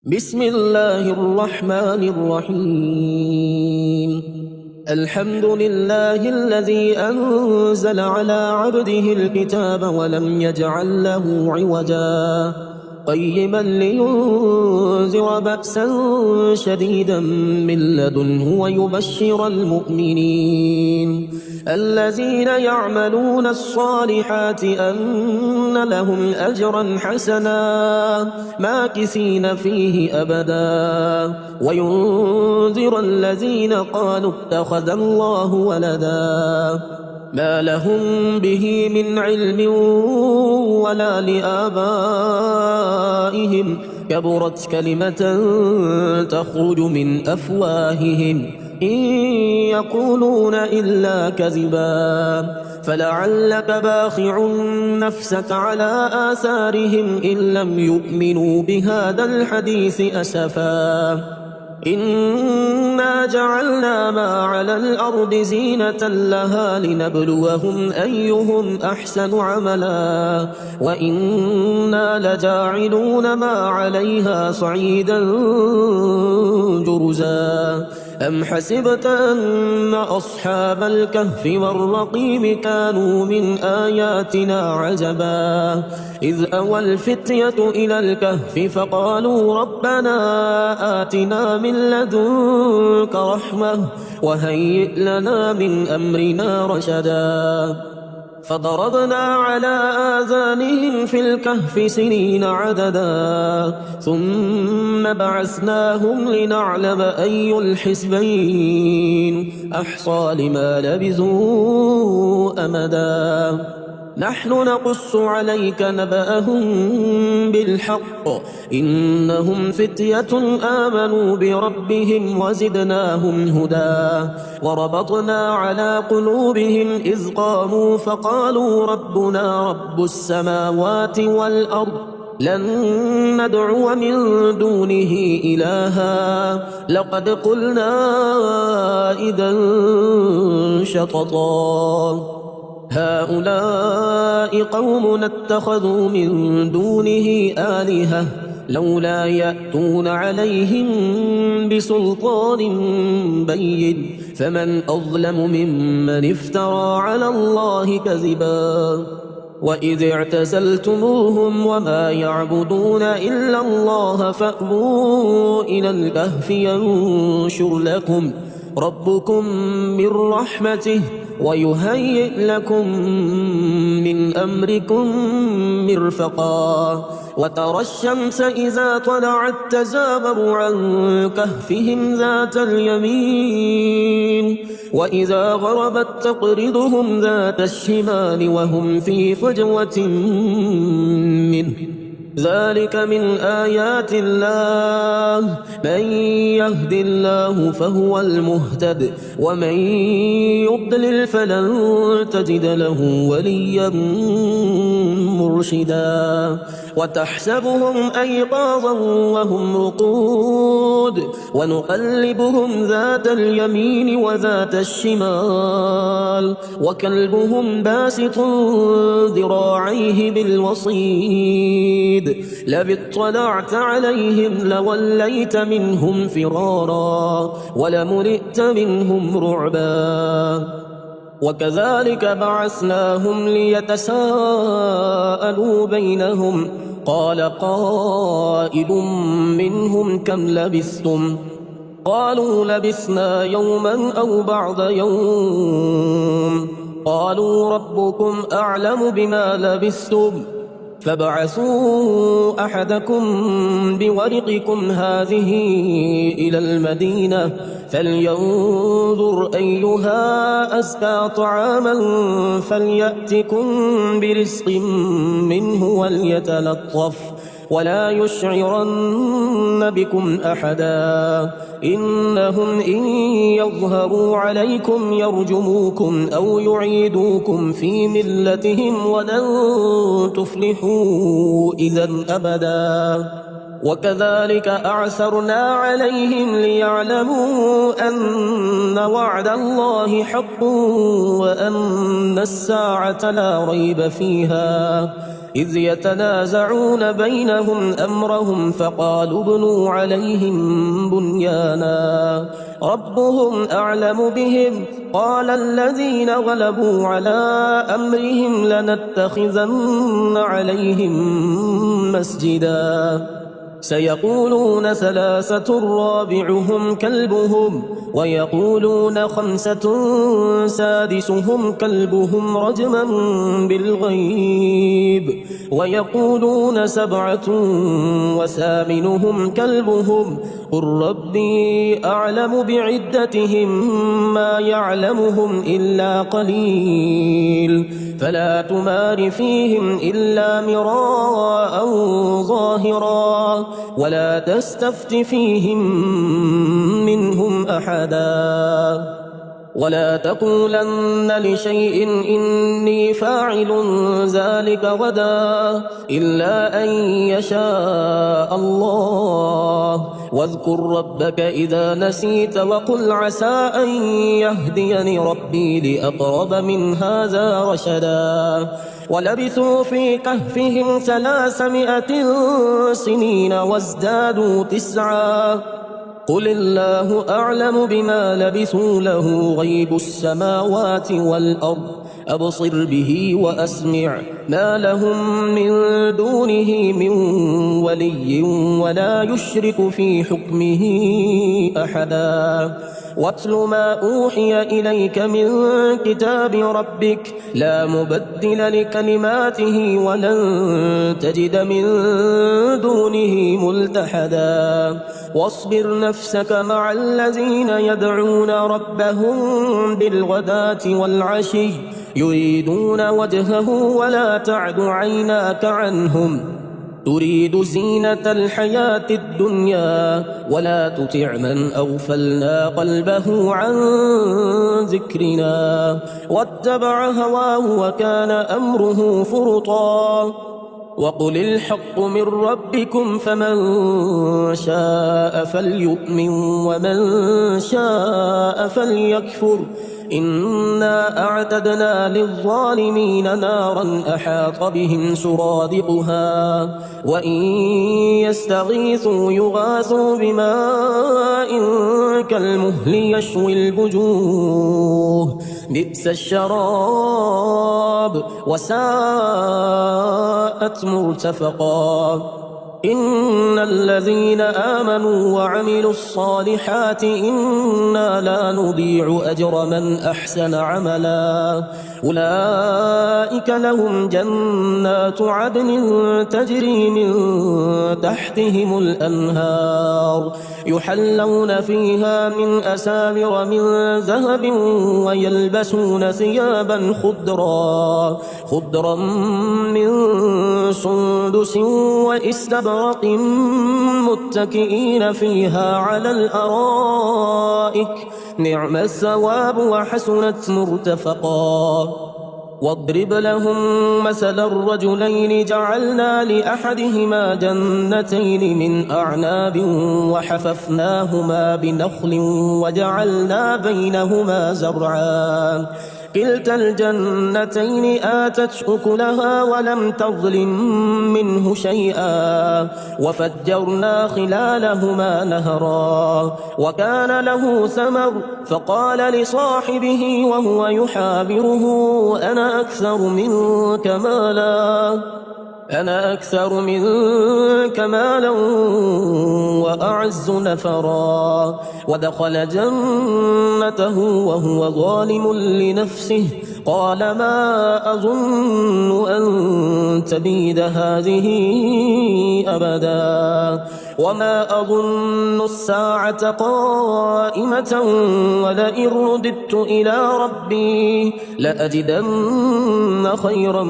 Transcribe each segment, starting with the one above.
بسم الله الرحمن الرحيم. الحمد لله الذي أنزل على عبده الكتاب ولم يجعل له عوجا قيما لينذر بأسا شديدا من لدنه ويبشر المؤمنين الذين يعملون الصالحات أن لهم أجرا حسنا ماكثين فيه أبدا وينذر الذين قالوا اتخذ الله ولدا ما لهم به من علم ولا لآبائهم كبرت كلمة تخرج من أفواههم إن يقولون إلا كذبا فلعلك باخع نفسك على آثارهم إن لم يؤمنوا بهذا الحديث أسفا إنا جعلنا ما على الأرض زينة لها لنبلوهم أيهم أحسن عملا وإنا لجاعلون ما عليها صعيدا جرزا أم حسبت أن أصحاب الكهف والرقيم كانوا من آياتنا عجبا إذ أوى الفتية إلى الكهف فقالوا ربنا آتنا من لدنك رحمة وهيئ لنا من أمرنا رشدا فضربنا على آذانهم في الكهف سنين عددا ثم بعثناهم لنعلم أي الحزبين أحصى لما لبثوا أمدا نحن نقص عليك نبأهم بالحق إنهم فتية آمنوا بربهم وزدناهم هدى وربطنا على قلوبهم إذ قاموا فقالوا ربنا رب السماوات والأرض لن ندعو من دونه إلها لقد قلنا إذا شططا هؤلاء قوم اتخذوا من دونه آلهة لولا يأتون عليهم بسلطان بين فمن أظلم ممن افترى على الله كذبا وإذ اعتزلتموهم وما يعبدون إلا الله فأووا إلى الكهف ينشر لكم ربكم من رحمته ويهيئ لكم من أمركم مرفقا وترى الشمس إذا طلعت تزاور عن كهفهم ذات اليمين وإذا غربت تقرضهم ذات الشمال وهم في فجوة منه ذلك من آيات الله من يهد الله فهو المهتد ومن يضلل فلن تجد له وليا مرشدا وتحسبهم أيقاظا وهم رقود ونقلبهم ذات اليمين وذات الشمال وكلبهم باسط ذراعيه بالوصيد لو اطلعت عليهم لوليت منهم فرارا ولملئت منهم رعبا وكذلك بعثناهم ليتساءلوا بينهم قال قائل منهم كم لبثتم قالوا لبثنا يوما أو بعض يوم قالوا ربكم أعلم بما لبثتم فابعثوا أحدكم بورقكم هذه إلى المدينة فلينظر أيها أزكى طعاما فليأتكم برزق منه وليتلطف ولا يشعرن بكم أحدا إنهم إن يظهروا عليكم يرجموكم أو يعيدوكم في ملتهم ولن تفلحوا إذا أبدا وكذلك أعثرنا عليهم ليعلموا أن وعد الله حق وأن الساعة لا ريب فيها إذ يتنازعون بينهم أمرهم فقالوا ابنوا عليهم بنيانا ربهم أعلم بهم قال الذين غلبوا على أمرهم لنتخذن عليهم مسجدا سيقولون ثلاثة رابعهم كلبهم ويقولون خمسة سادسهم كلبهم رجما بالغيب ويقولون سبعة وثامنهم كلبهم قل ربي أعلم بعدتهم ما يعلمهم إلا قليل فلا تمار فيهم إلا مراء ظاهرا ولا تستفت فيهم منهم أحدا ولا تقولن لشيء إني فاعل ذلك غدا إلا أن يشاء الله واذكر ربك إذا نسيت وقل عسى أن يهديني ربي لأقرب من هذا رشدا ولبثوا في كهفهم 300 سنين وازدادوا 9 قل الله أعلم بما لبثوا له غيب السماوات والأرض أبصر به وأسمع ما لهم من دونه من ولي ولا يشرك في حكمه أحدا واتل ما أوحي إليك من كتاب ربك لا مبدل لكلماته ولن تجد من دونه ملتحدا واصبر نفسك مع الذين يدعون ربهم بالغداة والعشي يريدون وجهه ولا تعد عيناك عنهم تريد زينة الحياة الدنيا ولا تطع من أغفلنا قلبه عن ذكرنا واتبع هواه وكان أمره فرطا وقل الحق من ربكم فمن شاء فليؤمن ومن شاء فليكفر إنا أعتدنا للظالمين نارا أحاط بهم سرادقها وإن يستغيثوا يغاثوا بماء كالمهل يشوي الوجوه بئس الشراب وساءت مرتفقا إن الذين آمنوا وعملوا الصالحات إنا لا نضيع أجر من أحسن عملا أولئك لهم جنات عدن تجري من تحتهم الأنهار يحلون فيها من أساور من ذهب ويلبسون ثيابا خضرا من سندس وإستبرق متكئين فيها على الأرائك نعم الثواب وحسنت مرتفقا واضرب لهم مثل الرجلين جعلنا لأحدهما جنتين من أعناب وحففناهما بنخل وجعلنا بينهما زرعا كلتا الجنتين آتت أكلها ولم تظلم منه شيئا وفجرنا خلالهما نهرا وكان له ثمر فقال لصاحبه وهو يحاوره أنا أكثر منك مالا وأعز نفرا ودخل جنته وهو ظالم لنفسه قال ما أظن أن تبيد هذه أبدا وما أظن الساعة قائمة ولئن رددت إلى ربي لأجدن خيرا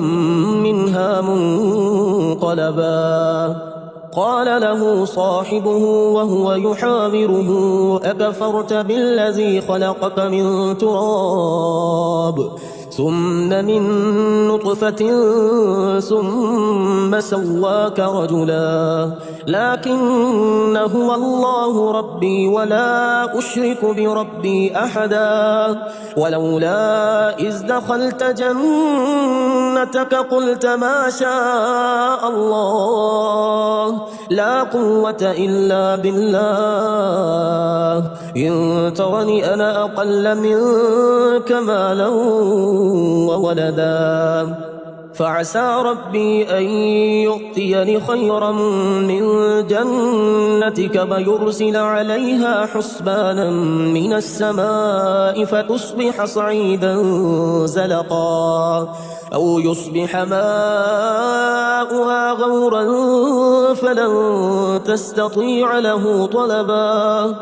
منها منقلبا قال له صاحبه وهو يحاوره أكفرت بالذي خلقك من تراب ثم من نطفة ثم سواك رجلا لكن هو الله ربي ولا أشرك بربي أحدا ولولا إذ دخلت جنتك قلت ما شاء الله لا قوة إلا بالله إن ترني أنا أقل منك مالا وولدا فعسى ربي أن يؤتيني خيرا من جنتك فيرسل عليها حسبانا من السماء فتصبح صعيدا زلقا أو يصبح ماؤها غورا فلن تستطيع له طلبا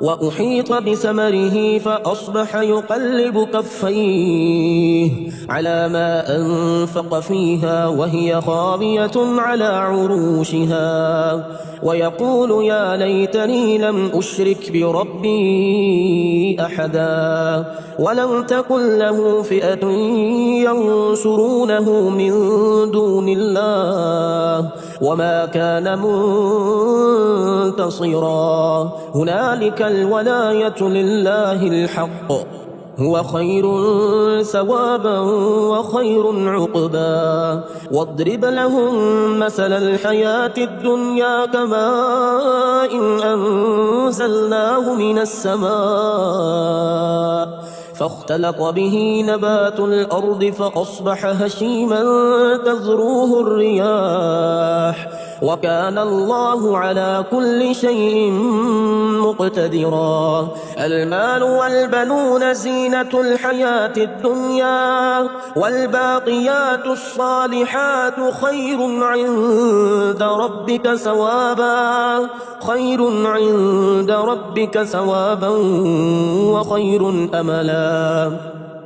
وأحيط بثمره فأصبح يقلب كفيه على ما أنفق فيها وهي خاوية على عروشها ويقول يا ليتني لم أشرك بربي أحدا ولم تكن له فئة ينصرونه من دون الله وما كان منتصرا هنالك الولاية لله الحق هو خير ثوابا وخير عقبا واضرب لهم مثل الحياة الدنيا كماء أنزلناه من السماء فاختلط به نبات الأرض فأصبح هشيما تذروه الرياح وكان الله على كل شيء مقتدرا المال والبنون زينة الحياة الدنيا والباقيات الصالحات خير عند ربك ثوابا وخير أملا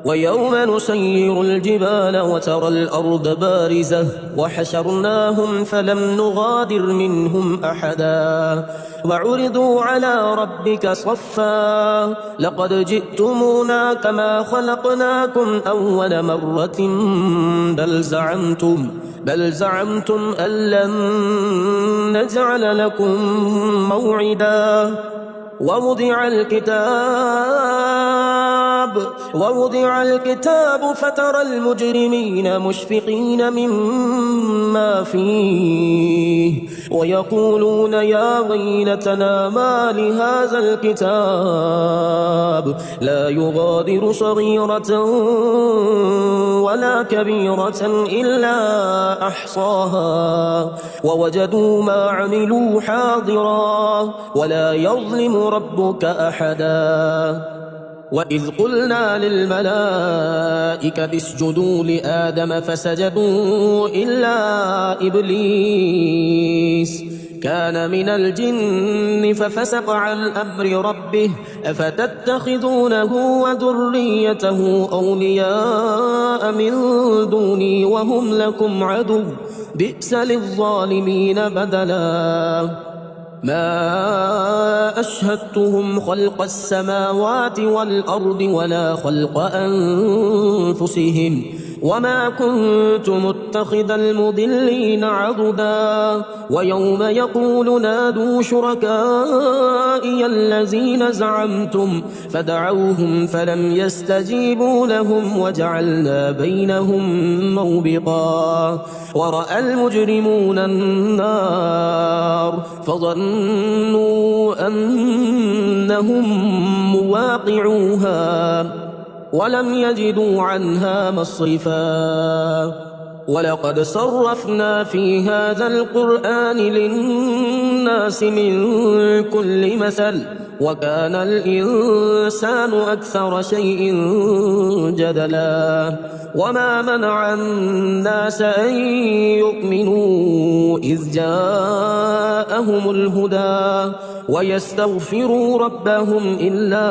ويوم نسير الجبال وترى الأرض بارزة وحشرناهم فلم نغادر منهم أحدا وعرضوا على ربك صفا لقد جئتمونا كما خلقناكم أول مرة بل زعمتم أن لن نجعل لكم موعدا ووضع الكتاب فترى المجرمين مشفقين مما فيه ويقولون يا ويلتنا ما لهذا الكتاب لا يغادر صغيرة ولا كبيرة إلا أحصاها ووجدوا ما عملوا حاضرا ولا يظلم ربك أحدا وإذ قلنا للملائكة اسجدوا لآدم فسجدوا إلا إبليس كان من الجن ففسق عن أمر ربه أفتتخذونه وذريته أولياء من دوني وهم لكم عدو بئس للظالمين بدلا ما أشهدتهم خلق السماوات والأرض ولا خلق أنفسهم وما كنت متخذ المضلين عضدا ويوم يقول نادوا شركائي الذين زعمتم فدعوهم فلم يستجيبوا لهم وجعلنا بينهم موبقا ورأى المجرمون النار فظنوا أنهم مواقعوها ولم يجدوا عنها مصرفا ولقد صرفنا في هذا القرآن للناس من كل مثل وكان الإنسان أكثر شيء جدلا وما منع الناس أن يؤمنوا إذ جاءهم الهدى ويستغفروا ربهم إلا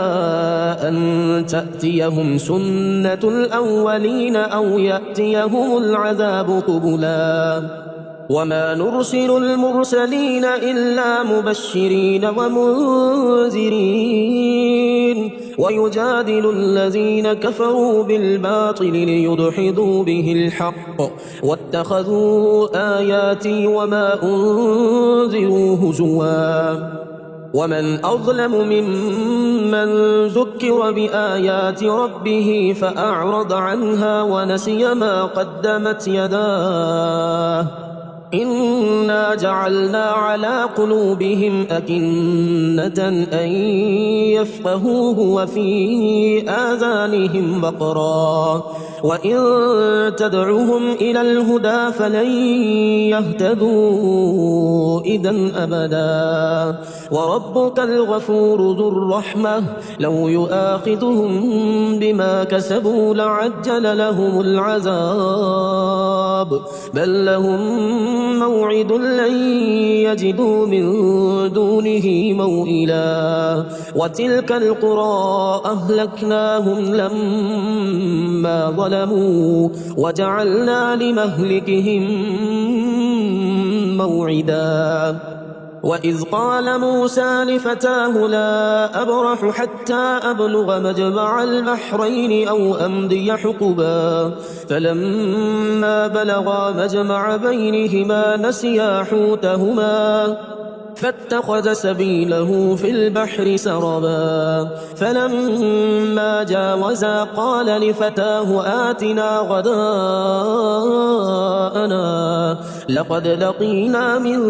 أن تأتيهم سنة الأولين أو يأتيهم العذاب قبلا وما نرسل المرسلين إلا مبشرين ومنذرين ويجادل الذين كفروا بالباطل ليدحضوا به الحق واتخذوا آياتي وما أنذروا هزوا ومن أظلم ممن ذكر بآيات ربه فأعرض عنها ونسي ما قدمت يداه إنا جعلنا على قلوبهم أكنة أن يفقهوه وفي آذانهم وقرا وإن تدعهم إلى الهدى فلن يهتدوا إذا أبدا وربك الغفور ذو الرحمة لو يؤاخذهم بما كسبوا لعجل لهم العذاب بل لهم موعد لن يجدوا من دونه موئلا وتلك القرى أهلكناهم لما ظلموا وجعلنا لمهلكهم موعدا وإذ قال موسى لفتاه لا أبرح حتى أبلغ مجمع البحرين أو أمضي حقبا فلما بلغا مجمع بينهما نسيا حوتهما فاتخذ سبيله في البحر سربا فلما جاوزا قال لفتاه آتنا غداءنا لقد لقينا من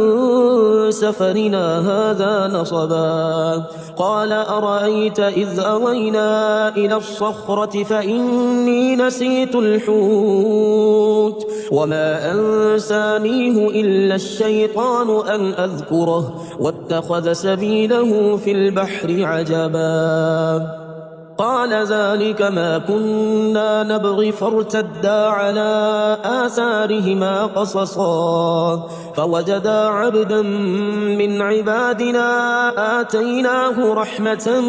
سفرنا هذا نصبا قال أرأيت إذ أوينا إلى الصخرة فإني نسيت الحوت وما أنسانيه إلا الشيطان أن أذكره واتخذ سبيله في البحر عجبا قال ذلك ما كنا نبغي فارتدا على آثارهما قصصا فوجدا عبدا من عبادنا آتيناه رحمة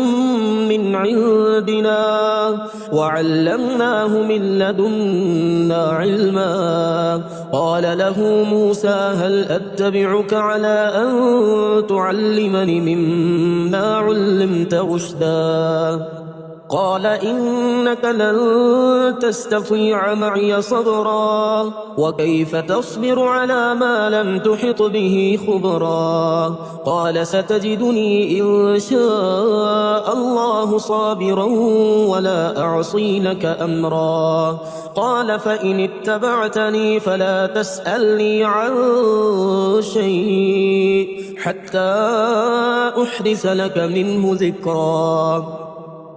من عندنا وعلمناه من لدنا علما قال له موسى هل أتبعك على أن تعلمني مما علمت رشدا قال إنك لن تستطيع معي صبرا وكيف تصبر على ما لم تحط به خبرا قال ستجدني إن شاء الله صابرا ولا أعصي لك أمرا قال فإن اتبعتني فلا تسألني عن شيء حتى أحدث لك منه ذكرا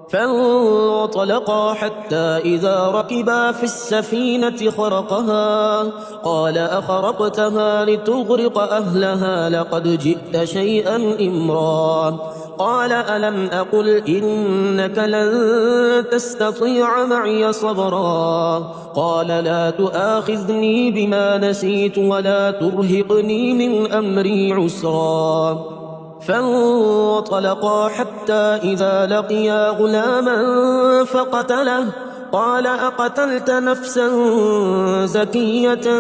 فانطلقا حتى إذا ركبا في السفينة خرقها قال أخرقتها لتغرق أهلها لقد جئت شيئا إمرا قال ألم أقل إنك لن تستطيع معي صبرا قال لا تؤاخذني بما نسيت ولا ترهقني من أمري عسرا فانطلقا حتى إذا لقيا غلاما فقتله قال أقتلت نفسا زكية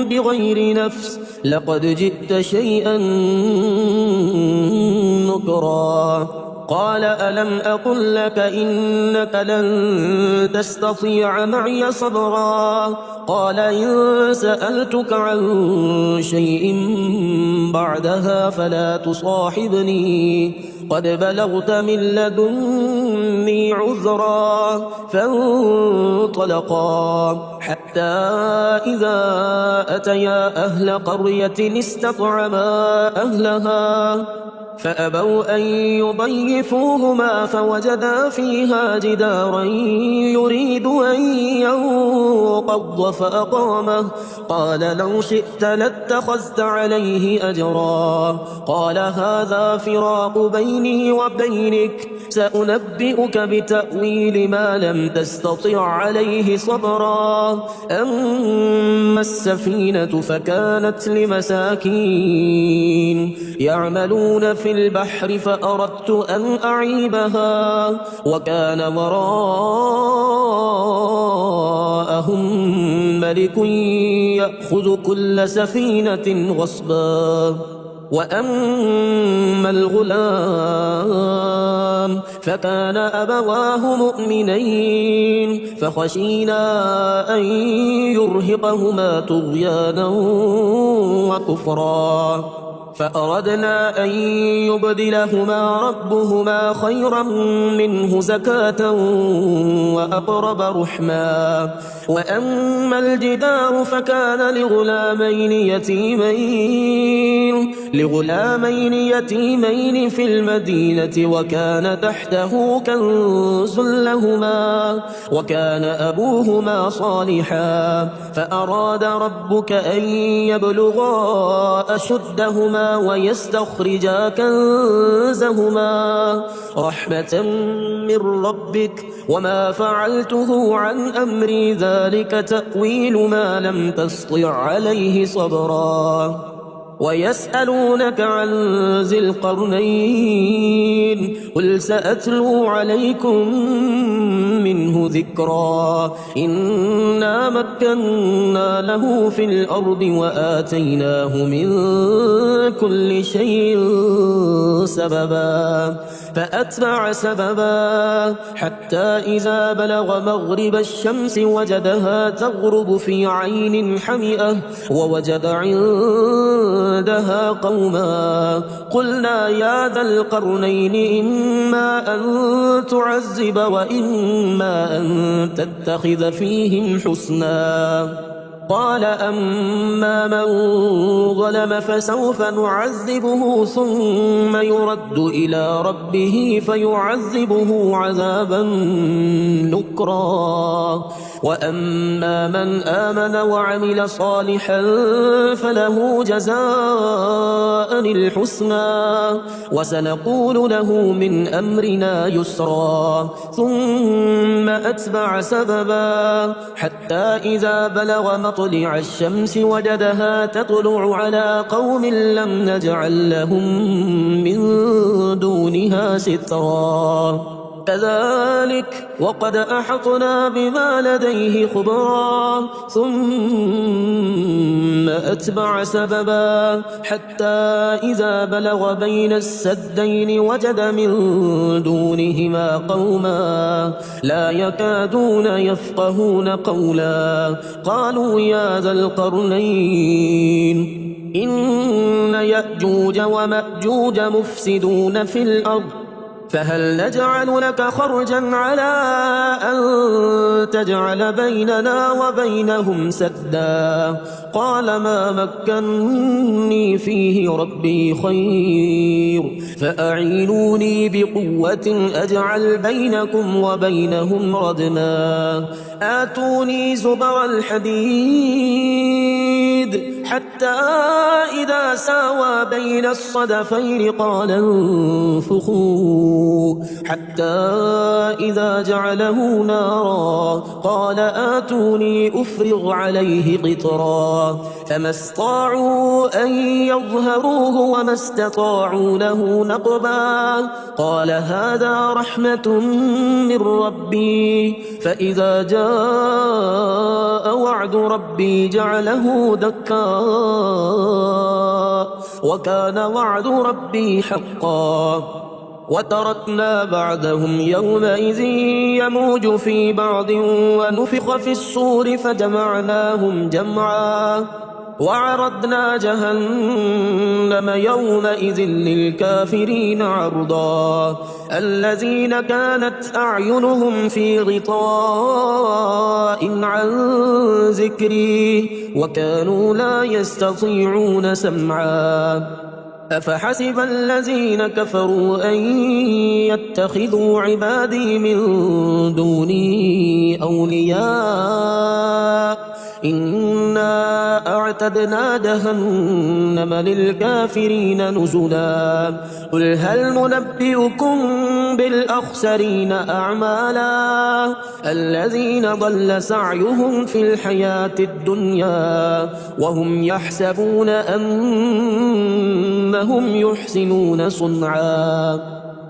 بغير نفس لقد جئت شيئا نكرا قال ألم أقل لك إنك لن تستطيع معي صبرا قال إن سألتك عن شيء بعدها فلا تصاحبني قد بلغت من لدني عذرا فانطلقا حتى إذا أتيا أهل قرية استطعما أهلها فأبوا أن يضيفوهما فوجدا فيها جدارا يريد أن ينقض فأقامه قال لو شئت لاتخذت عليه أجرا قال هذا فراق بيني وبينك سأنبئك بتأويل ما لم تستطع عليه صبرا أما السفينة فكانت لمساكين يعملون في البحر فأردت أن أعيبها وكان وراءهم ملك يأخذ كل سفينة غصبا وأما الغلام فكان أبواه مؤمنين فخشينا أن يرهقهما طغيانا وكفرا فأردنا أن يبدلهما ربهما خيرا منه زكاة وأقرب رحما وأما الجدار فكان لغلامين يتيمين في المدينة وكان تحته كنز لهما وكان أبوهما صالحا فأراد ربك أن يبلغا أشدهما ويستخرجا كنزهما رحمة من ربك وما فعلته عن أمري ذلك تأويل ما لم تسطع عليه صبرا ويسألونك عن ذي القرنين قل سأتلو عليكم منه ذكرا إنا مكنا له في الأرض وآتيناه من كل شيء سببا فأتبع سببا حتى إذا بلغ مغرب الشمس وجدها تغرب في عين حمئة ووجد عندها قوما قلنا يا ذا القرنين إما أن تعذب وإما أن تتخذ فيهم حسنا قال أما من ظلم فسوف نعذبه ثم يرد إلى ربه فيعذبه عذابا نكرا وأما من آمن وعمل صالحا فله جزاء الحسنى وسنقول له من أمرنا يسرا ثم أتبع سببا حتى إذا بلغ مطلع الشمس وجدها تطلع على قوم لم نجعل لهم من دونها سترا كذلك وقد أحطنا بما لديه خبرا ثم أتبع سببا حتى إذا بلغ بين السدين وجد من دونهما قوما لا يكادون يفقهون قولا قالوا يا ذا القرنين إن يأجوج ومأجوج مفسدون في الأرض فهل نجعل لك خرجا على أن تجعل بيننا وبينهم سدا قال ما مكنني فيه ربي خير فأعينوني بقوة أجعل بينكم وبينهم ردما آتوني زبر الحديد حتى إذا ساوى بين الصدفين قال انفخوا حتى إذا جعله نارا قال آتوني أفرغ عليه قطرا فما استطاعوا أن يظهروه وما استطاعوا له نقبا قال هذا رحمة من ربي فإذا جاء وعد ربي جعله دكا وكان وعد ربي حقا وتركنا بعدهم يومئذ يموج في بعض ونفخ في الصور فجمعناهم جمعا وعرضنا جهنم يومئذ للكافرين عرضا الذين كانت أعينهم في غطاء عن ذكري وكانوا لا يستطيعون سمعا أفحسب الذين كفروا أن يتخذوا عبادي من دوني أولياء إنا أعتدنا جهنم للكافرين نزلا قل هل ننبئكم بالأخسرين أعمالا الذين ضل سعيهم في الحياة الدنيا وهم يحسبون أنهم يحسنون صنعا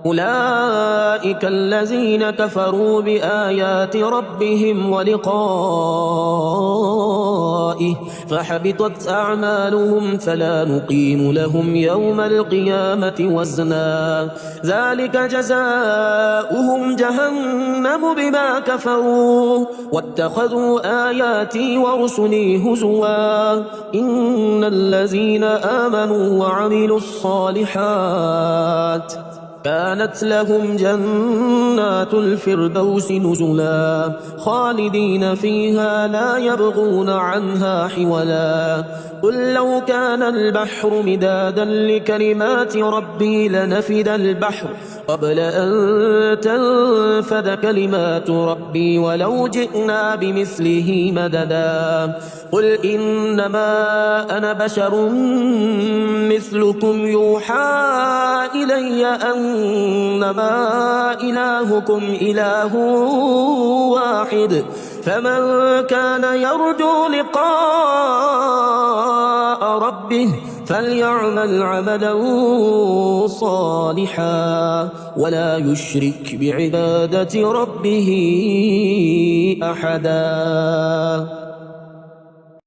أولئك الذين كفروا بآيات ربهم ولقائه ورائه فحبطت أعمالهم فلا نقيم لهم يوم القيامة وزنا ذلك جزاؤهم جهنم بما كفروا واتخذوا آياتي ورسلي هزوا إن الذين آمنوا وعملوا الصالحات كانت لهم جنات الفردوس نزلا خالدين فيها لا يبغون عنها حولا قل لو كان البحر مدادا لكلمات ربي لنفد البحر قبل أن تنفد كلمات ربي ولو جئنا بمثله مددا قل إنما أنا بشر مثلكم يوحى إلي أنما إلهكم إله واحد فمن كان يرجو لقاء ربه فليعمل عملا صالحا ولا يشرك بعبادة ربه أحدا.